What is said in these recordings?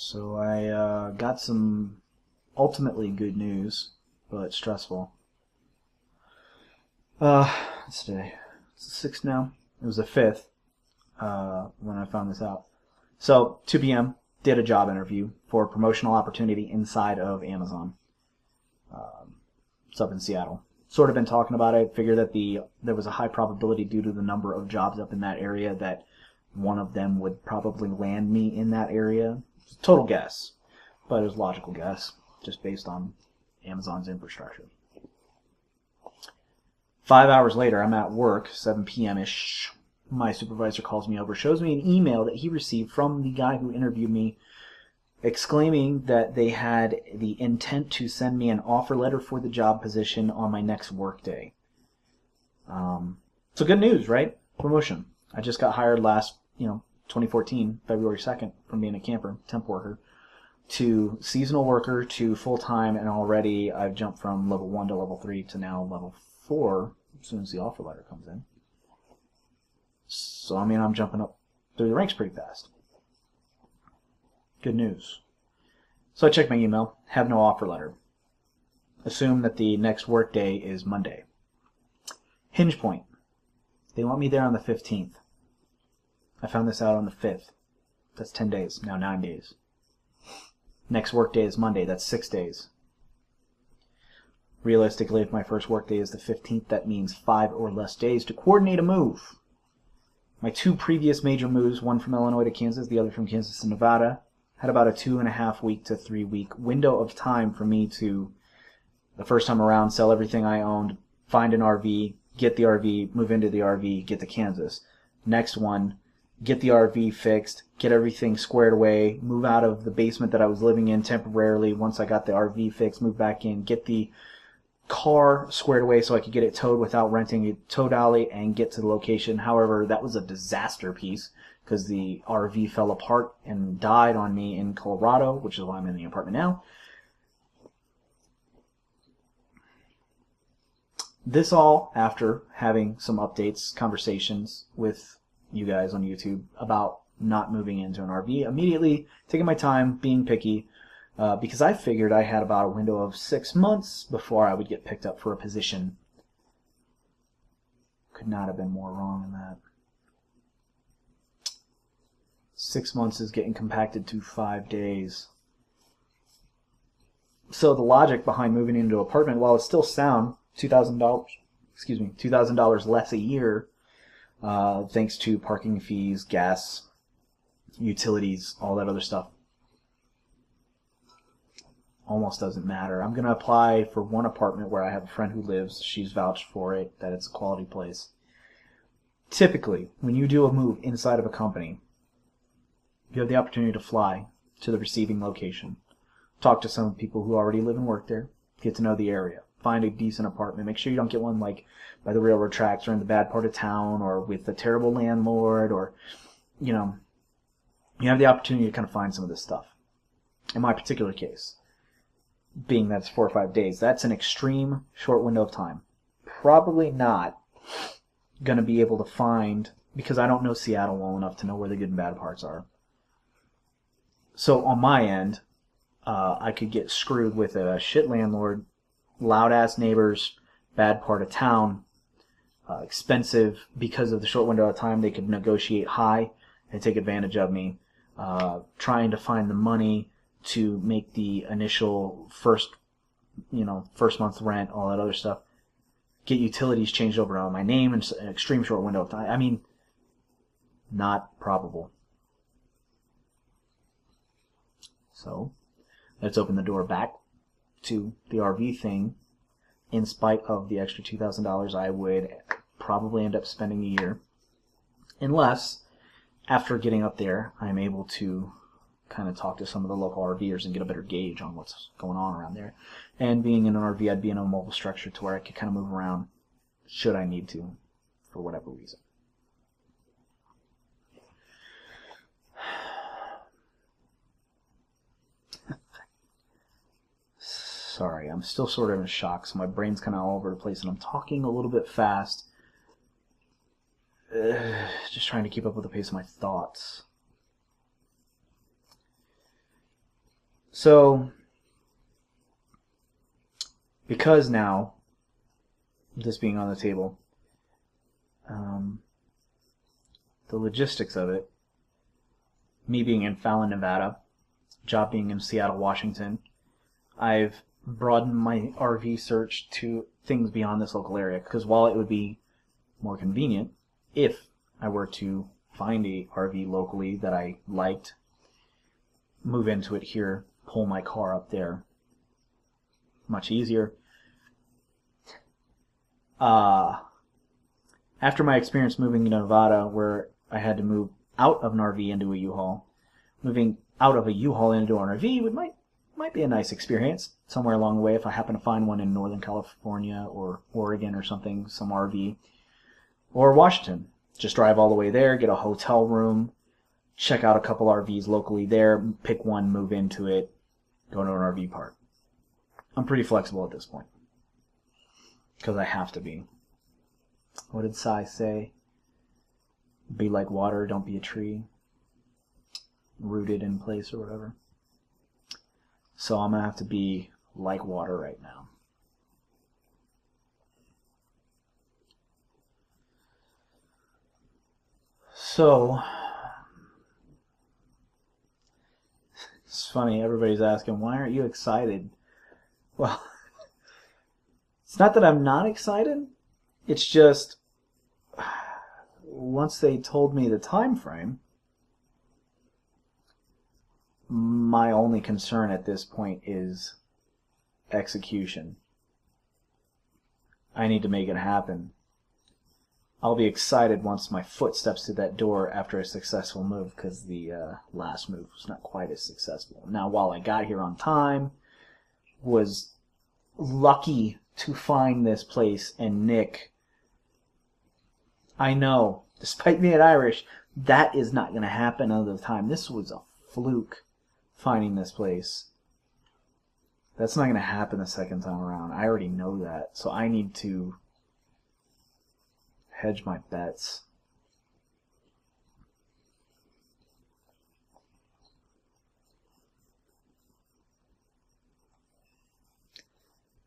So I got some ultimately good news, but stressful. What's today? It's the 6th now. It was the 5th when I found this out. So 2 p.m. did a job interview for a promotional opportunity inside of Amazon. It's up in Seattle. Sort of been talking about it. Figured that there was a high probability due to the number of jobs up in that area that one of them would probably land me in that area. It's a total guess, but it was a logical guess just based on Amazon's infrastructure. 5 hours later, I'm at work, 7 p.m.-ish. My supervisor calls me over, shows me an email that he received from the guy who interviewed me, exclaiming that they had the intent to send me an offer letter for the job position on my next work day. So good news, right? Promotion. I just got hired last, 2014, February 2nd, from being a camper, temp worker, to seasonal worker to full-time, and already I've jumped from level 1 to level 3 to now level 4 as soon as the offer letter comes in. So, I'm jumping up through the ranks pretty fast. Good news. So I check my email, have no offer letter. Assume that the next work day is Monday. Hinge point. They want me there on the 15th. I found this out on the 5th. That's 10 days, now 9 days. Next work day is Monday, that's 6 days. Realistically, if my first work day is the 15th, that means 5 or less days to coordinate a move. My 2 previous major moves, one from Illinois to Kansas, the other from Kansas to Nevada, had about a 2.5 week to 3 week window of time for me to, the first time around, sell everything I owned, find an RV, get the RV, move into the RV, get to Kansas. Next one, get the RV fixed, get everything squared away, move out of the basement that I was living in temporarily. Once I got the RV fixed, move back in, get the car squared away so I could get it towed without renting a tow dolly, and get to the location. However, that was a disaster piece because the RV fell apart and died on me in Colorado, which is why I'm in the apartment now. This all after having some updates, conversations with you guys on YouTube about not moving into an RV. Immediately taking my time, being picky, because I figured I had about a window of 6 months before I would get picked up for a position. Could not have been more wrong than that. 6 months is getting compacted to 5 days. So the logic behind moving into an apartment, while it's still sound, $2,000 less a year, thanks to parking fees, gas, utilities, all that other stuff, almost doesn't matter. I'm going to apply for one apartment where I have a friend who lives. She's vouched for it, that it's a quality place. Typically, when you do a move inside of a company, you have the opportunity to fly to the receiving location, talk to some people who already live and work there, get to know the area, find a decent apartment. Make sure you don't get one like by the railroad tracks or in the bad part of town or with a terrible landlord, or, you have the opportunity to kind of find some of this stuff. In my particular case, being that it's 4 or 5 days, that's an extreme short window of time. Probably not going to be able to find, because I don't know Seattle well enough to know where the good and bad parts are. So on my end, I could get screwed with a shit landlord, loud-ass neighbors, bad part of town, expensive. Because of the short window of time, they could negotiate high and take advantage of me, trying to find the money to make the initial first month's rent, all that other stuff, get utilities changed over on my name in an extreme short window of time. Not probable. So let's open the door back to the RV thing. In spite of the extra $2,000 I would probably end up spending a year, unless after getting up there I'm able to kind of talk to some of the local RVers and get a better gauge on what's going on around there. And being in an RV, I'd be in a mobile structure to where I could kind of move around should I need to, for whatever reason. Sorry, I'm still sort of in shock, so my brain's kind of all over the place, and I'm talking a little bit fast. Just trying to keep up with the pace of my thoughts. So, because now, this being on the table, the logistics of it, me being in Fallon, Nevada, job being in Seattle, Washington, I've broadened my RV search to things beyond this local area. Because while it would be more convenient if I were to find a RV locally that I liked, move into it here, pull my car up there, much easier. After my experience moving to Nevada, where I had to move out of an RV into a U-Haul, moving out of a U-Haul into an RV might be a nice experience somewhere along the way if I happen to find one in Northern California or Oregon or something, some RV. Or Washington. Just drive all the way there, get a hotel room, check out a couple RVs locally there, pick one, move into it, go to an RV park. I'm pretty flexible at this point. Because I have to be. What did Sai say? Be like water, don't be a tree. Rooted in place or whatever. So I'm going to have to be like water right now. So, it's funny, everybody's asking, why aren't you excited? Well, it's not that I'm not excited. It's just, once they told me the time frame, my only concern at this point is execution. I need to make it happen. I'll be excited once my foot steps through that door after a successful move, because the last move was not quite as successful. Now, while I got here on time, was lucky to find this place, and Nick, I know, despite being Irish, that is not going to happen another time. This was a fluke, finding this place. That's not going to happen the second time around. I already know that, so I need to hedge my bets.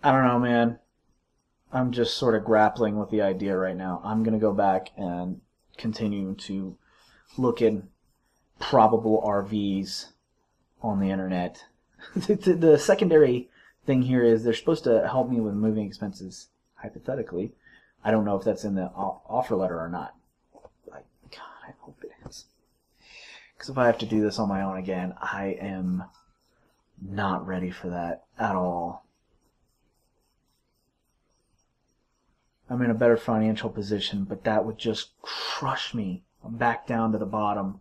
I don't know, man. I'm just sort of grappling with the idea right now. I'm going to go back and continue to look at probable RVs on the internet. The secondary thing here is they're supposed to help me with moving expenses, hypothetically. I don't know if that's in the offer letter or not. God, I hope it is. Because if I have to do this on my own again, I am not ready for that at all. I'm in a better financial position, but that would just crush me back down to the bottom.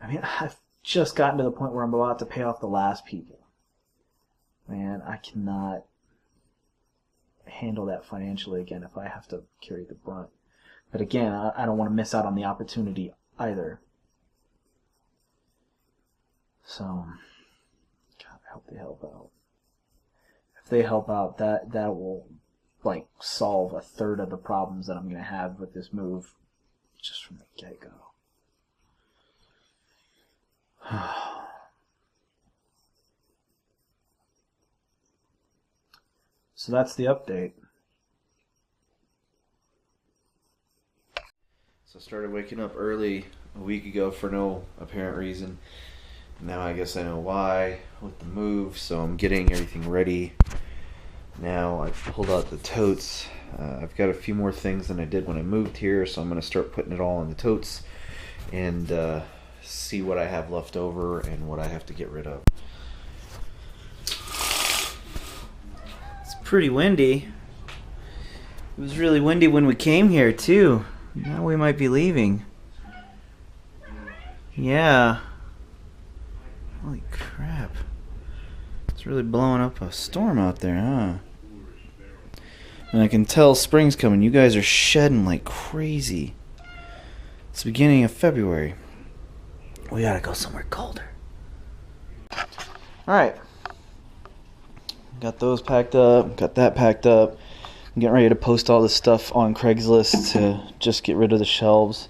I mean, I've just gotten to the point where I'm about to pay off the last people. Man, I cannot handle that financially again if I have to carry the brunt. But again, I don't want to miss out on the opportunity either. So, God, I hope they help out. If they help out, that will like solve a third of the problems that I'm going to have with this move just from the get-go. So that's the update. So I started waking up early a week ago for no apparent reason. Now I guess I know why with the move, so I'm getting everything ready. Now I've pulled out the totes. I've got a few more things than I did when I moved here, so I'm going to start putting it all in the totes and see what I have left over and what I have to get rid of. It's pretty windy. It was really windy when we came here too. Now we might be leaving. Yeah. Holy crap. It's really blowing up a storm out there, huh? And I can tell spring's coming. You guys are shedding like crazy. It's the beginning of February. We gotta go somewhere colder. Alright. Got those packed up. Got that packed up. I'm getting ready to post all this stuff on Craigslist to just get rid of the shelves.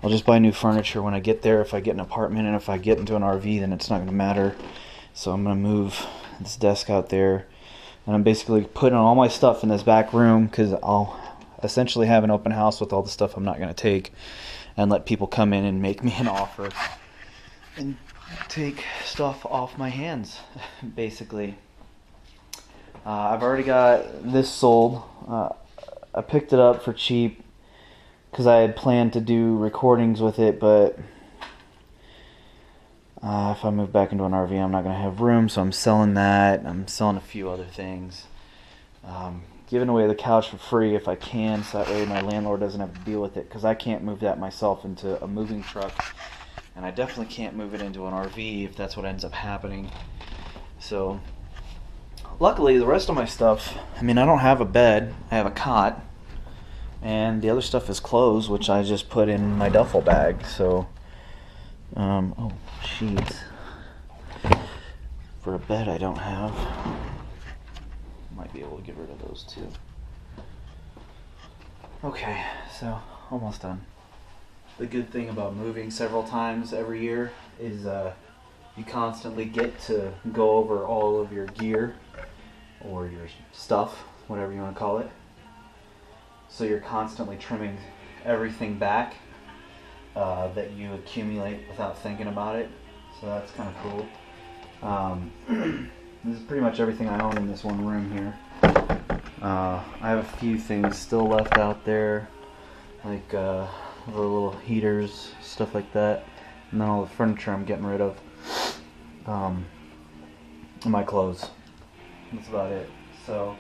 I'll just buy new furniture when I get there if I get an apartment, and if I get into an RV then it's not going to matter. So I'm gonna move this desk out there, and I'm basically putting all my stuff in this back room because I'll essentially have an open house with all the stuff I'm not gonna take, and let people come in and make me an offer and take stuff off my hands, basically. I've already got this sold. I picked it up for cheap because I had planned to do recordings with it, but if I move back into an RV, I'm not going to have room, so I'm selling that. I'm selling a few other things. Giving away the couch for free if I can, so that way my landlord doesn't have to deal with it, because I can't move that myself into a moving truck, and I definitely can't move it into an RV if that's what ends up happening. So luckily, the rest of my stuff, I mean, I don't have a bed, I have a cot, and the other stuff is clothes, which I just put in my duffel bag. So oh, sheets for a bed I don't have. Might be able to get rid of those too. Okay, so almost done. The good thing about moving several times every year is you constantly get to go over all of your gear or your stuff, whatever you want to call it. So you're constantly trimming everything back that you accumulate without thinking about it. So that's kind of cool. This is pretty much everything I own in this one room here. I have a few things still left out there, like the little heaters, stuff like that, and then all the furniture I'm getting rid of, and my clothes. That's about it. So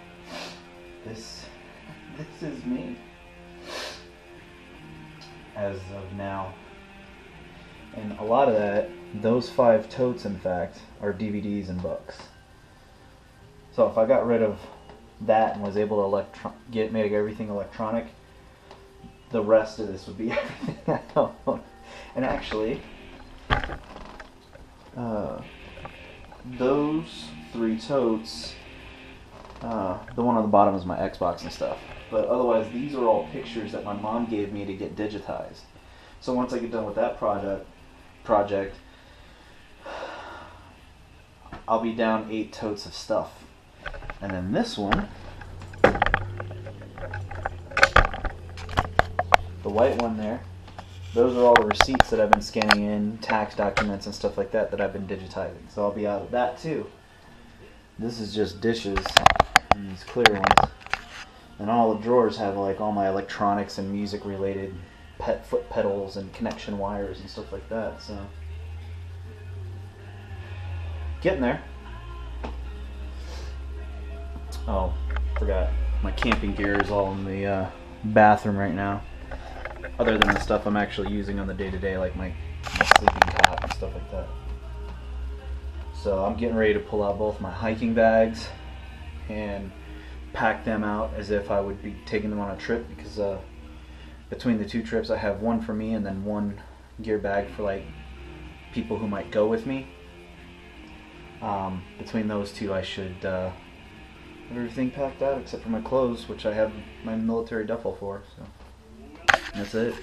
this is me as of now. And a lot of that, those 5 totes in fact, are DVDs and books. So if I got rid of that and was able to make everything electronic, the rest of this would be everything I own. And actually, those 3 totes, the one on the bottom is my Xbox and stuff. But otherwise, these are all pictures that my mom gave me to get digitized. So once I get done with that project, I'll be down 8 totes of stuff. And then this one, the white one there, those are all the receipts that I've been scanning in, tax documents and stuff like that I've been digitizing. So I'll be out of that too. This is just dishes and these clear ones. And all the drawers have like all my electronics and music related foot pedals and connection wires and stuff like that. So getting there. Oh, forgot. My camping gear is all in the bathroom right now. Other than the stuff I'm actually using on the day-to-day, like my sleeping cot and stuff like that. So I'm getting ready to pull out both my hiking bags and pack them out as if I would be taking them on a trip, because between the 2 trips I have one for me and then one gear bag for like people who might go with me. Between those 2 I should have everything packed out except for my clothes, which I have my military duffel for. So that's it.